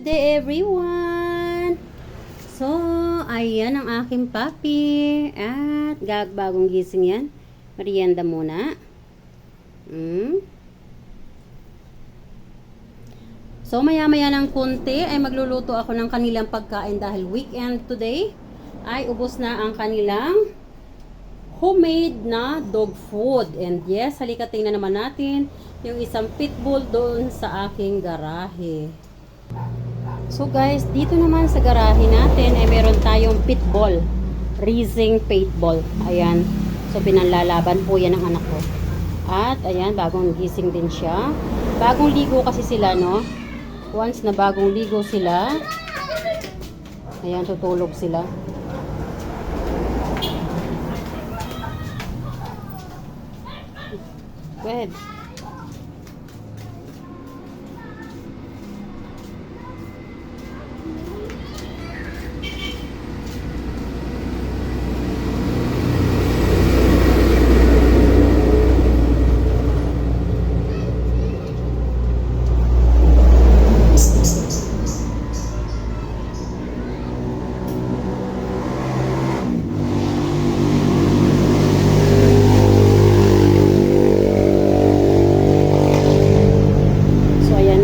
Good day everyone! So, ayan ang aking puppy. At bagong gising yan. Merienda muna. So, maya-maya ng konti ay magluluto ako ng kanilang pagkain dahil weekend today. Ay ubos na ang kanilang homemade na dog food. And yes, halika tingnan naman natin yung isang pitbull doon sa aking garahe. So guys, dito naman sa garahe natin ay meron tayong pitbull, raising pitbull. Ayan. So pinanlalaban po yan ng anak ko. At ayan, bagong gising din siya. Bagong ligo kasi sila, no? Once na bagong ligo sila, ayan, tutulog sila. Go ahead.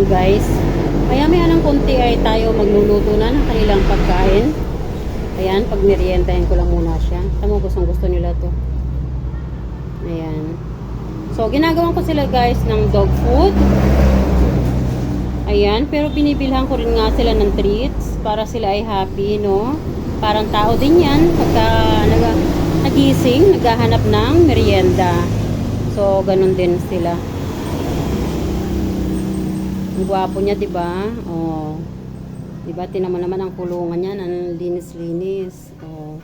Guys, maya-maya ng konti ay tayo magluluto na ng kanilang pagkain. Ayan, pag merientahin ko lang muna siya. Tamo, gusto nila to. Ayan. So, ginagawan ko sila guys ng dog food. Ayan, pero binibilhan ko rin nga sila ng treats para sila ay happy, no? Parang tao din yan pagka nagising, naghahanap ng merienda. So, ganun din sila. Ang gwapo niya, 'di ba? Oh. 'Di ba? Tingnan mo naman ang kulungan niya, ang linis-linis. Oh.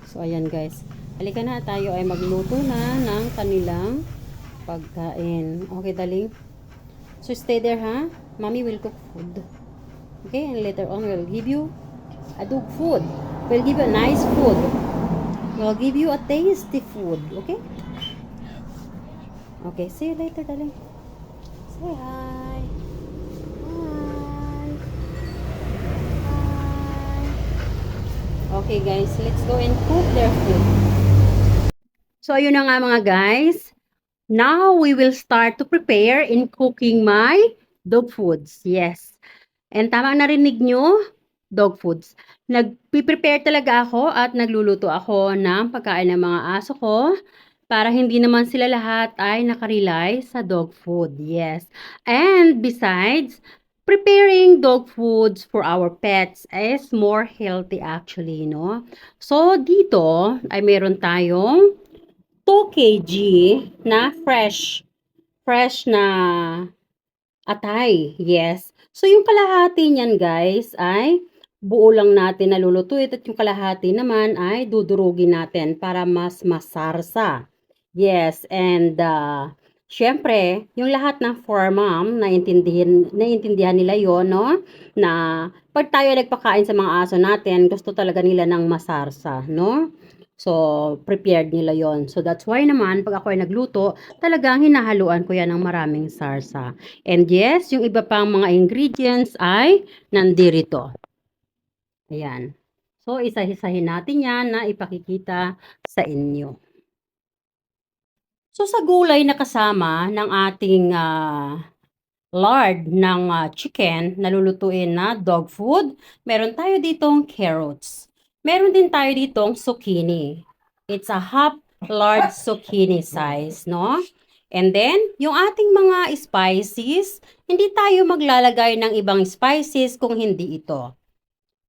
So ayan guys. Halika na, tayo ay magluto na ng kanilang pagkain. Okay, darling? So stay there, ha? Mommy will cook food. Okay, and later on we'll give you a dog food. We'll give you a nice food. We'll give you a tasty food. Okay? Okay, see you later, darling. Say hi. Hi. Hi. Okay, guys. Let's go and cook their food. So, ayun na nga mga guys. Now, we will start to prepare in cooking my dog foods. Yes. And tama ang narinig nyo, dog foods. Nagpiprepare talaga ako at nagluluto ako ng pagkain ng mga aso ko para hindi naman sila lahat ay nakarely sa dog food. Yes. And besides, preparing dog foods for our pets is more healthy actually, no? So, dito ay meron tayong 2 kg na fresh na atay. Yes. So, yung kalahati niyan guys ay buo lang natin nalulutuin at yung kalahati naman ay dudurugin natin para mas masarsa. Yes, and syempre, yung lahat ng for mom, naiintindihan nila yon, no? Na pag tayo nagpakain sa mga aso natin, gusto talaga nila ng masarsa, no? So, prepared nila yon. So, that's why naman, pag ako ay nagluto, talagang hinahaluan ko yan ng maraming sarsa. And yes, yung iba pang mga ingredients ay nandirito. Ayan. So, isa-isahin natin yan na ipakikita sa inyo. So, sa gulay na kasama ng ating lard ng chicken na lulutuin na dog food, meron tayo ditong carrots. Meron din tayo ditong zucchini. It's a half large zucchini size, no? And then, yung ating mga spices, hindi tayo maglalagay ng ibang spices kung hindi ito.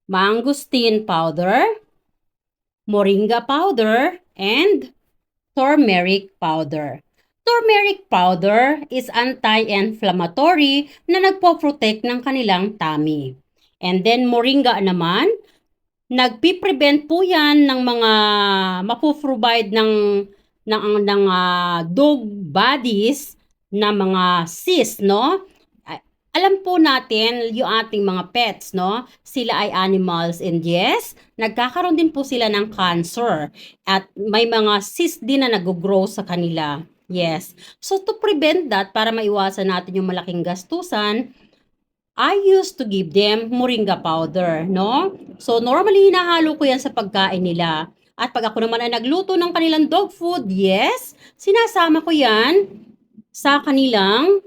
Mangosteen powder, moringa powder, and turmeric powder. Turmeric powder is anti-inflammatory na nagpo-protect ng kanilang tummy. And then moringa naman, nagpi-prevent po yan ng mga mapoprovide ng dog bodies na mga cysts, no? Alam po natin yung ating mga pets, no? Sila ay animals and yes, nagkakaroon din po sila ng cancer at may mga cyst din na nag-grow sa kanila. Yes. So to prevent that, para maiwasan natin yung malaking gastusan, I used to give them moringa powder, no? So normally hinahalo ko yan sa pagkain nila. At pag ako naman ay nagluto ng kanilang dog food, yes, sinasama ko yan sa kanilang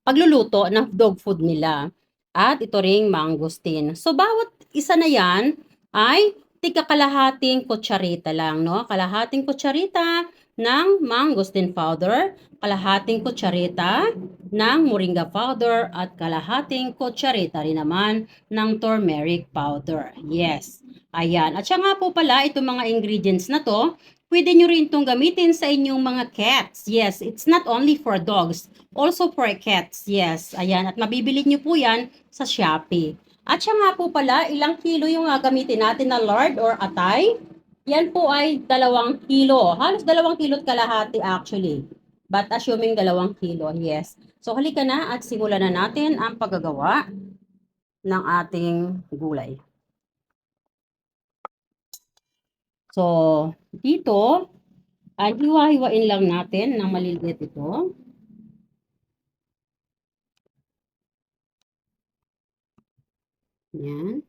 pagluluto ng dog food nila. At ito ring mangosteen. So, bawat isa na yan ay tika kalahating kutsarita lang, no? Kalahating kutsarita ng mangosteen powder, kalahating kutsarita ng moringa powder, at kalahating kutsarita rin naman ng turmeric powder. Yes. Ayan. At siya nga po pala, itong mga ingredients na to, pwede nyo rin itong gamitin sa inyong mga cats. Yes, it's not only for dogs, also for cats. Yes, ayan. At mabibili nyo po yan sa Shopee. At siya nga po pala, ilang kilo yung gagamitin natin na lard or atay? Yan po ay 2 kilo. Halos 2 kilo't kalahati actually. But assuming 2 kilo, yes. So halika na at simulan na natin ang paggagawa ng ating gulay. So, dito, ay hiwa-hiwain lang natin ng maliliit ito. Yan.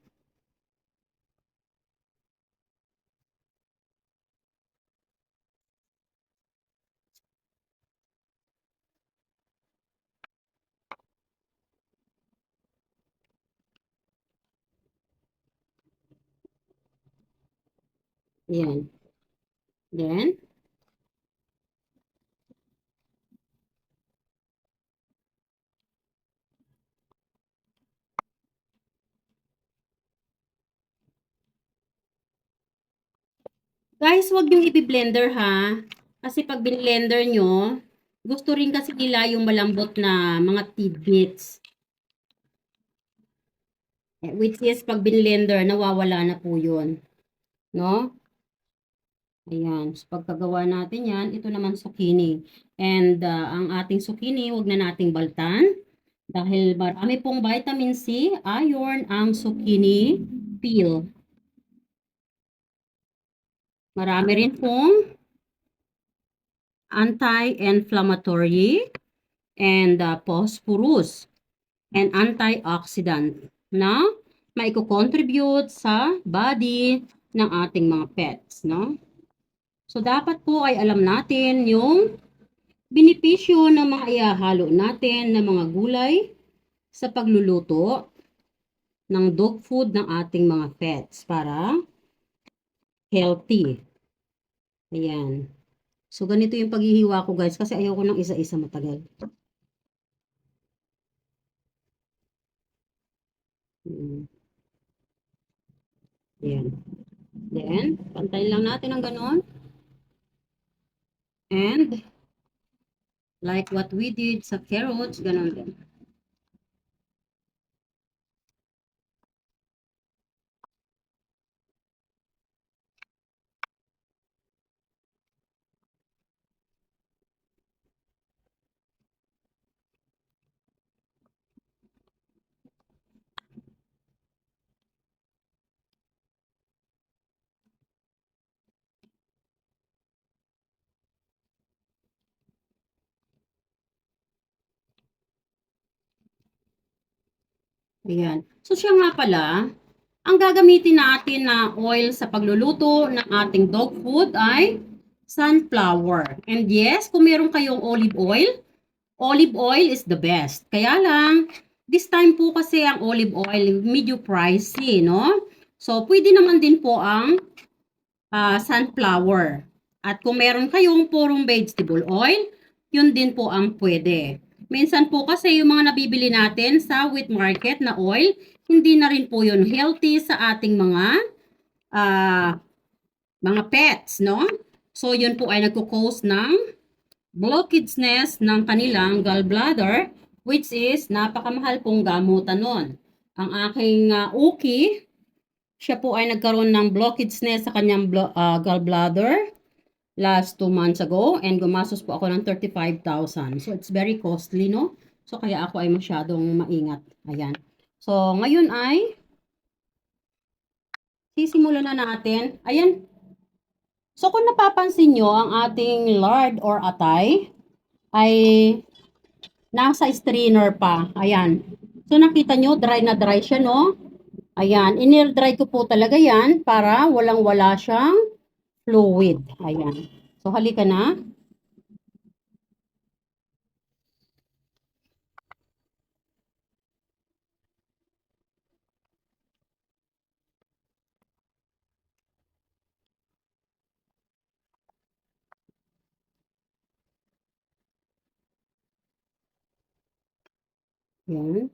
Yan. Then, guys, wag yung i-blender ha. Kasi pag blender nyo, gusto rin kasi nila yung malambot na mga tidbits. Which is, pag blender, nawawala na po yun. No? Ayan. So, pagkagawa natin yan, ito naman zucchini. And ang ating zucchini, wag na nating baltan. Dahil marami pong vitamin C, iron, ang zucchini peel. Marami rin pong anti-inflammatory and phosphorus and antioxidant na maiko-contribute sa body ng ating mga pets, no? So, dapat po ay alam natin yung benepisyo ng mga ihahalo natin na mga gulay sa pagluluto ng dog food ng ating mga pets para healthy. Ayan. So, ganito yung paghihiwa ko, guys, kasi ayoko ng isa-isa matagal. Ayan. Then, pantayin lang natin ng ganon. And, like what we did sa carrots, ganon din. Ayan. So, siya nga pala, ang gagamitin natin na oil sa pagluluto ng ating dog food ay sunflower. And yes, kung meron kayong olive oil is the best. Kaya lang, this time po kasi ang olive oil medyo pricey, no? So, pwede naman din po ang sunflower. At kung meron kayong purong vegetable oil, yun din po ang pwede. Minsan po kasi yung mga nabibili natin sa wheat market na oil, hindi na rin po yun healthy sa ating mga pets, no? So, yun po ay nagko-cause ng blockage ng kanilang gallbladder, which is napakamahal pong gamutan nun. Ang aking uki, siya po ay nagkaroon ng blockage sa kanyang gallbladder last 2 months ago and gumastos po ako ng 35,000. So, it's very costly, no? So, kaya ako ay masyadong maingat. Ayan. So, ngayon ay sisimulan na natin. Ayan. So, kung napapansin nyo, ang ating lard or atay ay nasa strainer pa. Ayan. So, nakita nyo, dry na dry siya, no? Ayan. In-air dry ko po talaga yan para walang-wala siyang fluid. Ayan. So, halika na. Ayan.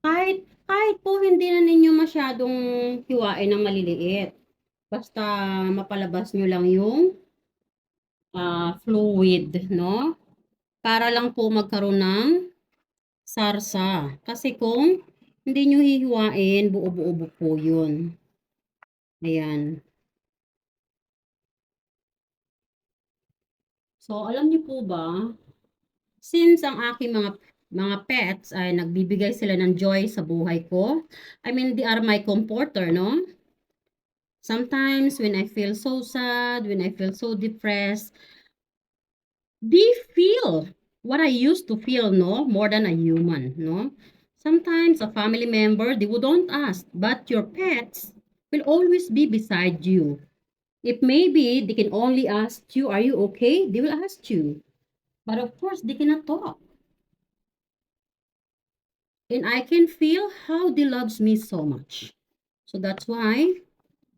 Kahit po hindi na ninyo masyadong hiwain ng maliliit. Basta mapalabas nyo lang yung fluid, no? Para lang po magkaroon ng sarsa. Kasi kung hindi nyo hihiwain, buo-buo po yun. Ayan. So, alam niyo po ba, since ang aking mga pets ay nagbibigay sila ng joy sa buhay ko, I mean, they are my comforter, no? Sometimes when I feel so sad, when I feel so depressed, they feel what I used to feel, no? More than a human, no? Sometimes a family member, they wouldn't ask, but your pets will always be beside you. If maybe they can only ask you, are you okay? They will ask you. But of course, they cannot talk. And I can feel how they loves me so much. So that's why,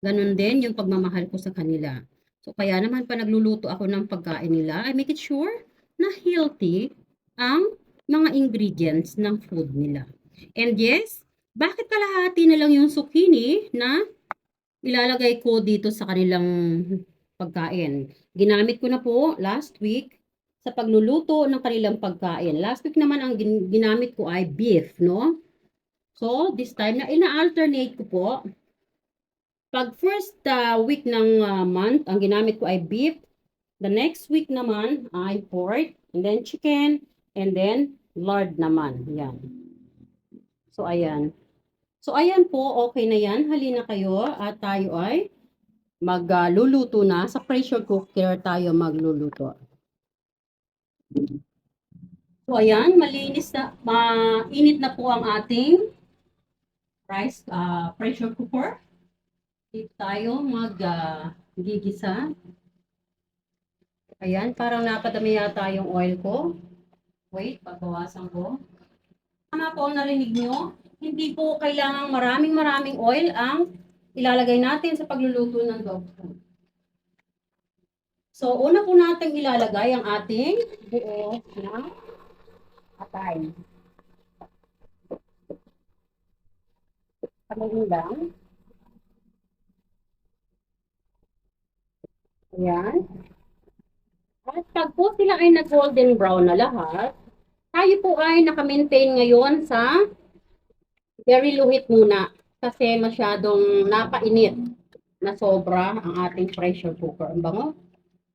ganun din yung pagmamahal ko sa kanila. So kaya naman pa nagluluto ako ng pagkain nila, I make it sure na healthy ang mga ingredients ng food nila. And yes, bakit kalahati na lang yung zucchini na ilalagay ko dito sa kanilang pagkain? Ginamit ko na po last week sa pagluluto ng kanilang pagkain. Last week naman ang ginamit ko ay beef, no? So, this time na ina-alternate ko po. Pag first week ng month, ang ginamit ko ay beef. The next week naman ay pork, and then chicken, and then lard naman. Yan. So, ayan. So, ayan po, okay na yan. Halina kayo at tayo ay magluluto na. Sa pressure cooker tayo magluluto. So, ayan, malinis na, mainit na po ang ating rice pressure cooker. Dito tayo mag-gigisa. Ayan, parang napadami yata yung oil ko. Wait, pagbawasan ko. Tama po ang narinig nyo. Hindi po kailangang maraming oil ang ilalagay natin sa pagluluto ng dog food. So, una po natin ilalagay ang ating buo na atay. Pagiging lang. Ayan. At pag po sila ay nag-golden brown na lahat, tayo po ay naka-maintain ngayon sa very luhit muna kasi masyadong napainit na sobra ang ating pressure cooker. Ang bango.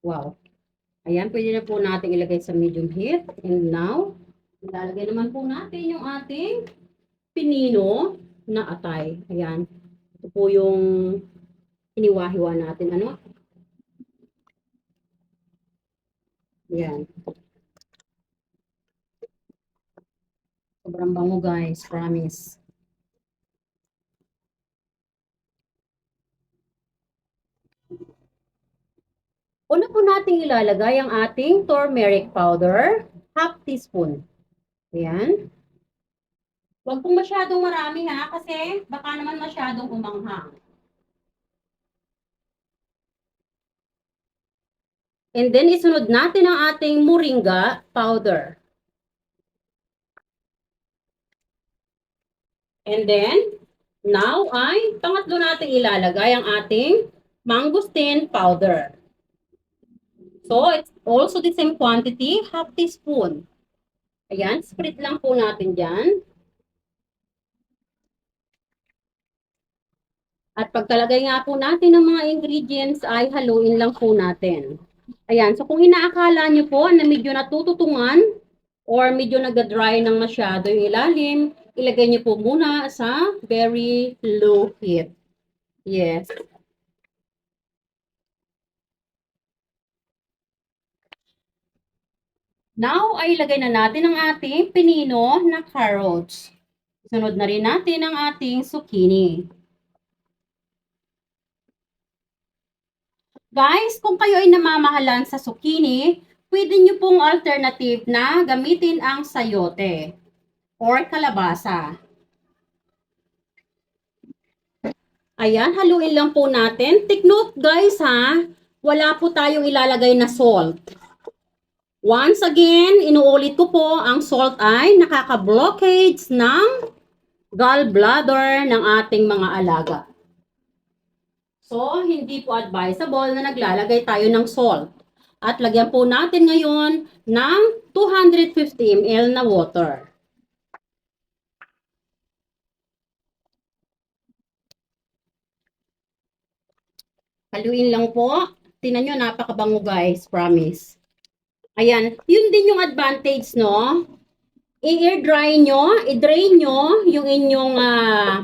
Wow. Ayan, pwede na po natin ilagay sa medium heat. And now, ilalagay naman po natin yung ating pinino na atay. Ayan. Ito po yung hiniwa-hiwa natin. Ano? Ayan. Sobrang bango guys. Promise. Una po nating ilalagay ang ating turmeric powder. Half teaspoon. Ayan. Huwag pong masyadong marami ha, kasi baka naman masyadong umanghang. And then, isunod natin ang ating moringa powder. And then, now ay pangatlo natin ilalagay ang ating mangosteen powder. So, it's also the same quantity, half teaspoon. Ayan, spread lang po natin dyan. At pagkalagay nga po natin ng mga ingredients ay haluin lang po natin. Ayan, so kung inaakala nyo po na medyo natututungan or medyo nag-dry ng masyado yung ilalim, ilagay nyo po muna sa very low heat. Yes. Now, ay ilagay na natin ang ating pinino na carrots. Sunod na rin natin ang ating zucchini. Guys, kung kayo ay namamahalan sa zucchini, pwede nyo pong alternative na gamitin ang sayote or kalabasa. Ayan, haluin lang po natin. Take note guys ha, wala po tayong ilalagay na salt. Once again, inuulit ko po, ang salt ay nakaka-blockage ng gallbladder ng ating mga alaga. So, hindi po advisable na naglalagay tayo ng salt. At lagyan po natin ngayon ng 250 ml na water. Haluin lang po. Tingnan nyo, napakabango guys, promise. Ayan, yun din yung advantage, no? I-air dry nyo, i-drain nyo yung inyong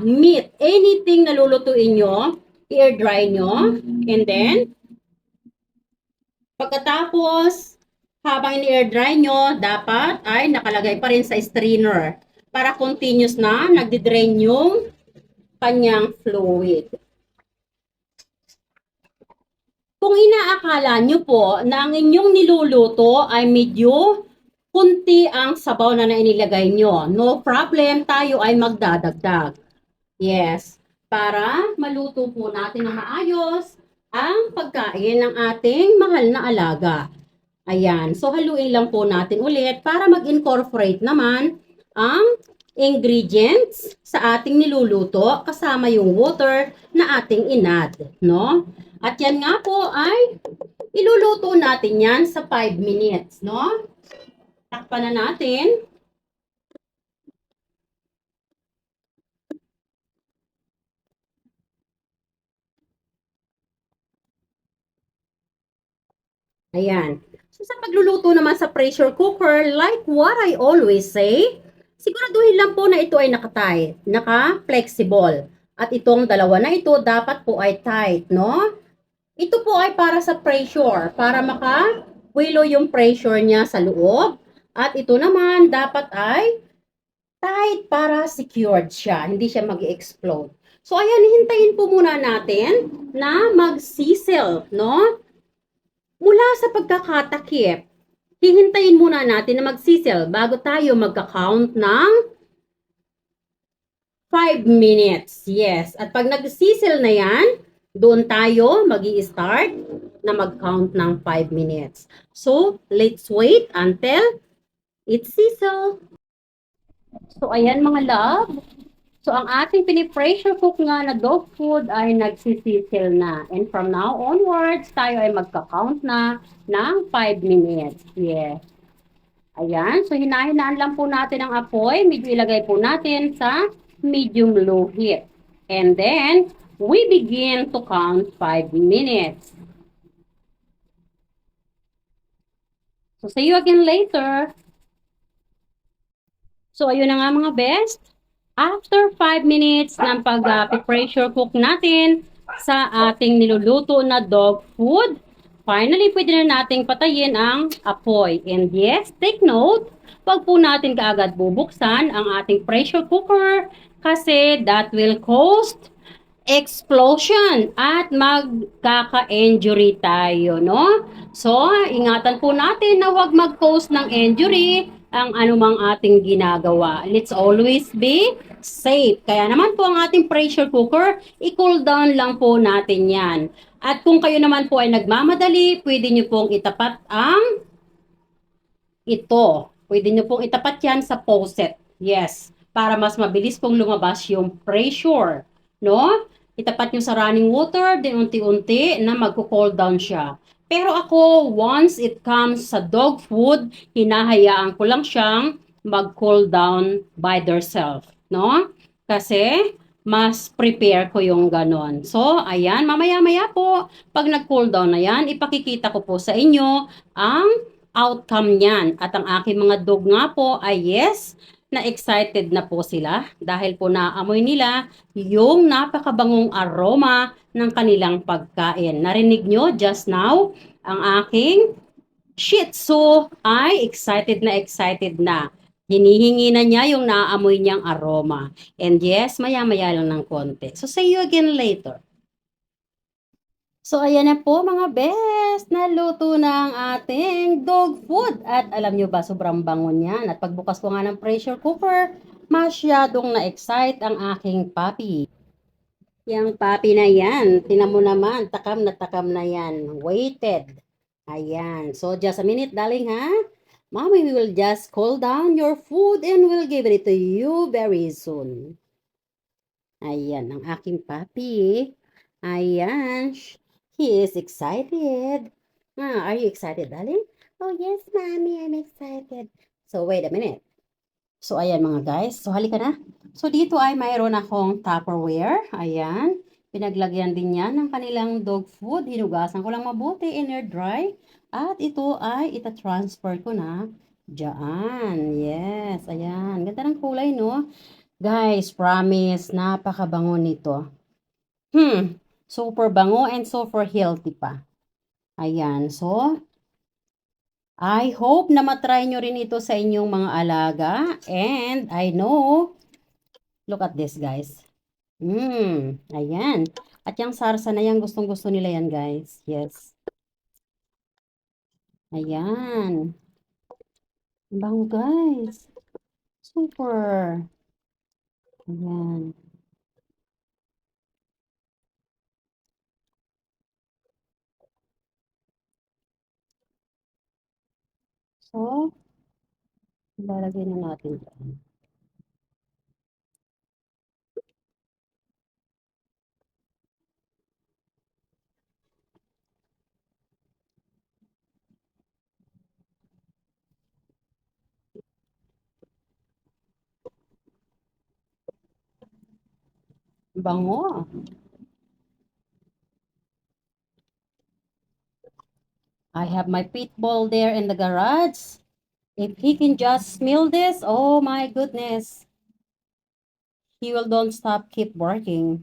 meat. Anything na lulutuin nyo, i-air dry nyo. And then, pagkatapos, habang ini-air dry nyo, dapat ay nakalagay pa rin sa strainer para continuous na nagdi-drain yung kanyang fluid. Kung inaakala nyo po na ang inyong niluluto ay medyo kunti ang sabaw na inilagay nyo, no problem, tayo ay magdadagdag. Yes, para maluto po natin ng maayos ang pagkain ng ating mahal na alaga. Ayan, so haluin lang po natin ulit para mag-incorporate naman ang ingredients sa ating niluluto kasama yung water na ating inad, no? At yan nga po ay iluluto natin yan sa 5 minutes, no? Takpan na natin. Ayan. So sa pagluluto naman sa pressure cooker, like what I always say, siguraduhin lang po na ito ay nakatight, naka-flexible. At itong dalawa na ito dapat po ay tight, no? Ito po ay para sa pressure, para maka-wilo yung pressure niya sa loob. At ito naman dapat ay tight para secured siya, hindi siya mag-explode. So ayan, hintayin po muna natin na mag-sizzle, no? Mula sa pagkakatakip, hihintayin muna natin na mag-sizzle bago tayo magka-count ng 5 minutes. Yes, at pag nag-sizzle na yan, doon tayo mag-i-start na mag-count ng 5 minutes. So, let's wait until it sizzle. So, ayan mga love. So, ang ating pinipressure cook nga na dog food ay nagsisisil na. And from now onwards, tayo ay magka-count na ng 5 minutes. Yes. Ayan. So, hinahinaan lang po natin ang apoy. Medyo ilagay po natin sa medium low heat. And then, we begin to count 5 minutes. So, see you again later. So, ayun na nga mga best. After 5 minutes ng pag-pressure cook natin sa ating niluluto na dog food, finally, pwede na nating patayin ang apoy. And yes, take note, wag po natin kaagad bubuksan ang ating pressure cooker kasi that will cause explosion at magkaka-injury tayo, no? So, ingatan po natin na huwag mag-cause ng injury ang anumang ating ginagawa. Let's always be safe. Kaya naman po ang ating pressure cooker, i-cool down lang po natin yan. At kung kayo naman po ay nagmamadali, pwede nyo pong itapat ang ito. Pwede nyo pong itapat yan sa faucet. Yes, para mas mabilis pong lumabas yung pressure, no? Itapat nyo sa running water, then unti-unti na magko-cool down siya. Pero ako, once it comes sa dog food, hinahayaan ko lang siyang mag-cool down by themselves, no? Kasi mas prepare ko yung ganon. So, ayan, mamaya-maya po, pag nag-cool down na yan, ipakikita ko po sa inyo ang outcome niyan. At ang aking mga dog nga po ay yes, na excited na po sila dahil po naamoy nila yung napakabangong aroma ng kanilang pagkain. Narinig nyo just now ang aking Shih Tzu ay excited na. Hinihingi na niya yung naaamoy niyang aroma. And yes, maya-maya lang ng konti. So, see you again later. So, ayan na po mga best. Naluto na ang ating dog food. At alam nyo ba, sobrang bango niyan. At pagbukas ko nga ng pressure cooker, masyadong na-excite ang aking puppy. Yang papi na yan, tinan mo naman, takam na yan. Waited. Ayan. So, just a minute, darling, ha? Mommy, we will just cool down your food and we'll give it to you very soon. Ayan, ang aking papi. Ayan. He is excited. Are you excited, darling? Oh, yes, mommy, I'm excited. So, wait a minute. So, ayan mga guys. So, halika na. So, dito ay mayroon akong Tupperware. Ayan. Pinaglagyan din yan ng kanilang dog food. Hinugasan ko lang mabuti in air dry. At ito ay ita-transfer ko na dyan. Yes, ayan. Ganda ng kulay, no? Guys, promise, napakabango nito. Super bango and super healthy pa. Ayan. So, I hope na matry nyo rin ito sa inyong mga alaga. And I know, look at this guys. Ayan. At yung sarsa na yan, gustong-gusto nila yan guys. Yes. Ayan. Ang bango guys. Super. Ayan. So, ilalagay na natin dyan. Bango. I have my pit bull there in the garage. If he can just smell this, oh my goodness. He will don't stop keep barking.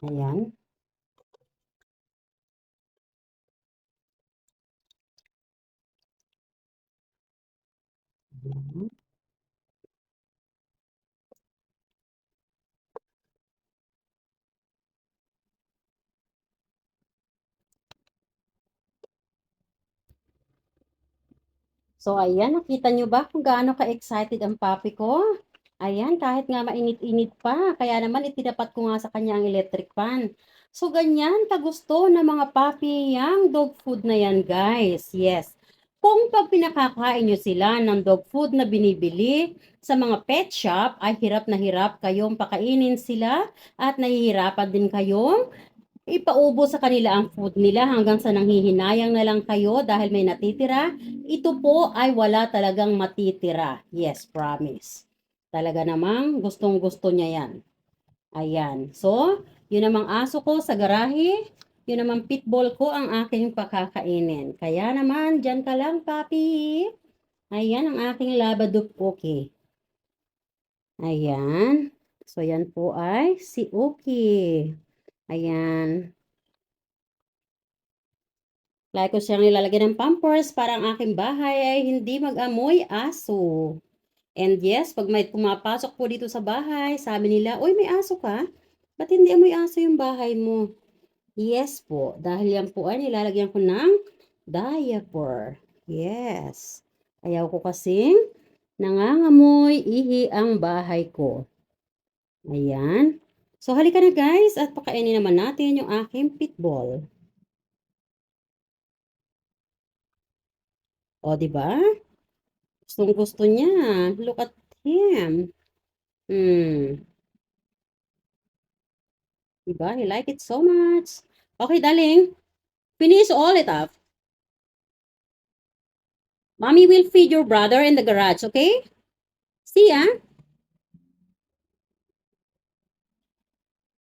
Ayan. Ayan. So, ayan, nakita nyo ba kung gaano ka-excited ang papi ko? Ayan, kahit nga mainit-init pa, kaya naman itinapat ko nga sa kanya ang electric fan. So, ganyan kagusto ng mga papi yang dog food na yan, guys. Yes. Kung pag pinakakain nyo sila ng dog food na binibili sa mga pet shop, ay hirap na hirap kayong pakainin sila at nahihirapan din kayong ipaubo sa kanila ang food nila hanggang sa nanghihinayang na lang kayo dahil may natitira. Ito po ay wala talagang matitira. Yes, promise. Talaga namang gustong-gusto niya yan. Ayan. So, yun namang aso ko sa garahe. Yun namang pitbull ko ang aking pakakainin. Kaya naman, dyan ka lang, papi. Ayan ang aking Labrador Cookie. Ayan. So, yan po ay si Uki. Ayan. Lagi ko siyang nilalagyan ng pampers para ang aking bahay ay hindi mag-amoy aso. And yes, pag may pumapasok po dito sa bahay, sabi nila, "Uy, may aso ka? Ba't hindi amoy aso yung bahay mo?" Yes po, dahil yan po ay nilalagyan ko ng diaper. Yes. Ayaw ko kasing nangangamoy ihi ang bahay ko. Ayan. So, halika na guys at pakainin naman natin yung aking pitbull. O, di ba? Gustong gusto niya. Look at him. Hmm. Diba? He like it so much. Okay, darling. Finish all it up. Mommy will feed your brother in the garage, okay? See ya.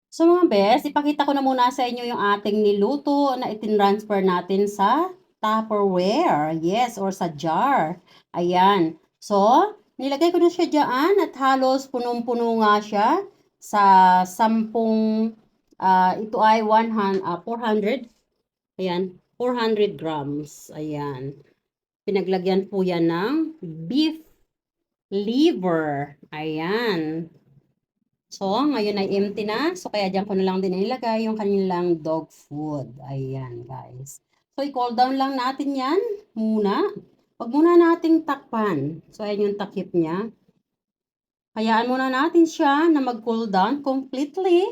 So mga bes, ipakita ko na muna sa inyo yung ating niluto na itinransfer natin sa Tupperware. Yes, or sa jar. Ayan. So, nilagay ko na siya dyan at halos punong-puno nga siya sa 10, ito ay 400. Ayan, 400 grams. Ayan. Pinaglagyan po yan ng beef liver. Ayan. So, ngayon ay empty na. So, kaya dyan ko na lang din nilagay yung kanilang dog food. Ayan, guys. So, i-cool down lang natin yan muna. Huwag muna nating takpan. So, ayan yung takip niya. Hayaan muna natin siya na mag-cool down completely.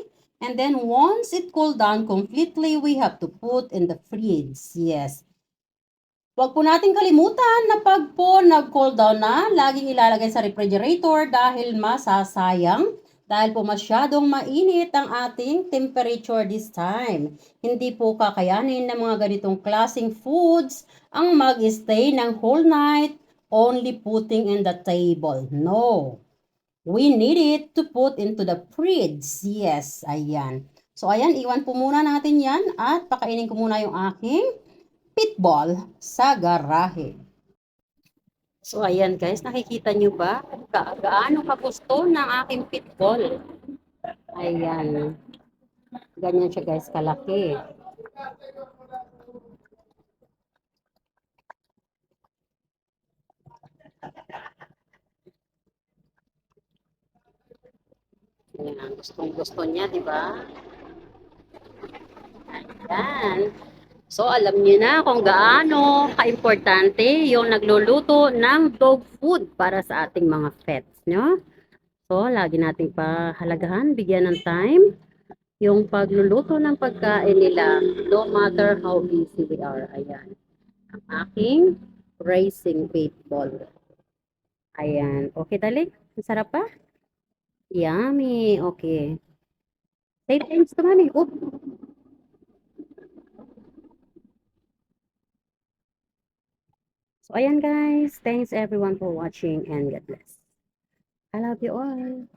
And then, once it cool down completely, we have to put in the fridge. Yes. Huwag po nating kalimutan na pag po nag-cool down na, laging ilalagay sa refrigerator dahil masasayang. Dahil po masyadong mainit ang ating temperature this time. Hindi po kakayanin ng mga ganitong klaseng foods ang mag-stay ng whole night only putting in the table. No. We need it to put into the fridge. Yes, ayan. So, ayan, iwan po muna natin yan at pakainin ko muna yung aking pitball sa garahe. So, ayan guys, nakikita nyo ba? Gaano kagusto ng aking pitball? Ayan. Ganyan siya guys, kalaki. Ayan, gustong gusto niya, di ba? Ayan. So, alam niyo na kung gaano kaimportante yung nagluluto ng dog food para sa ating mga pets, no? So, lagi nating pahalagahan, bigyan ng time yung pagluluto ng pagkain nila, no matter how busy we are. Ayan. Ang aking racing paintball. Ayan. Okay, dali. Ang sarap pa? Yummy. Okay. Say thanks to mommy. Oop. So, ayan guys. Thanks everyone for watching and God bless. I love you all.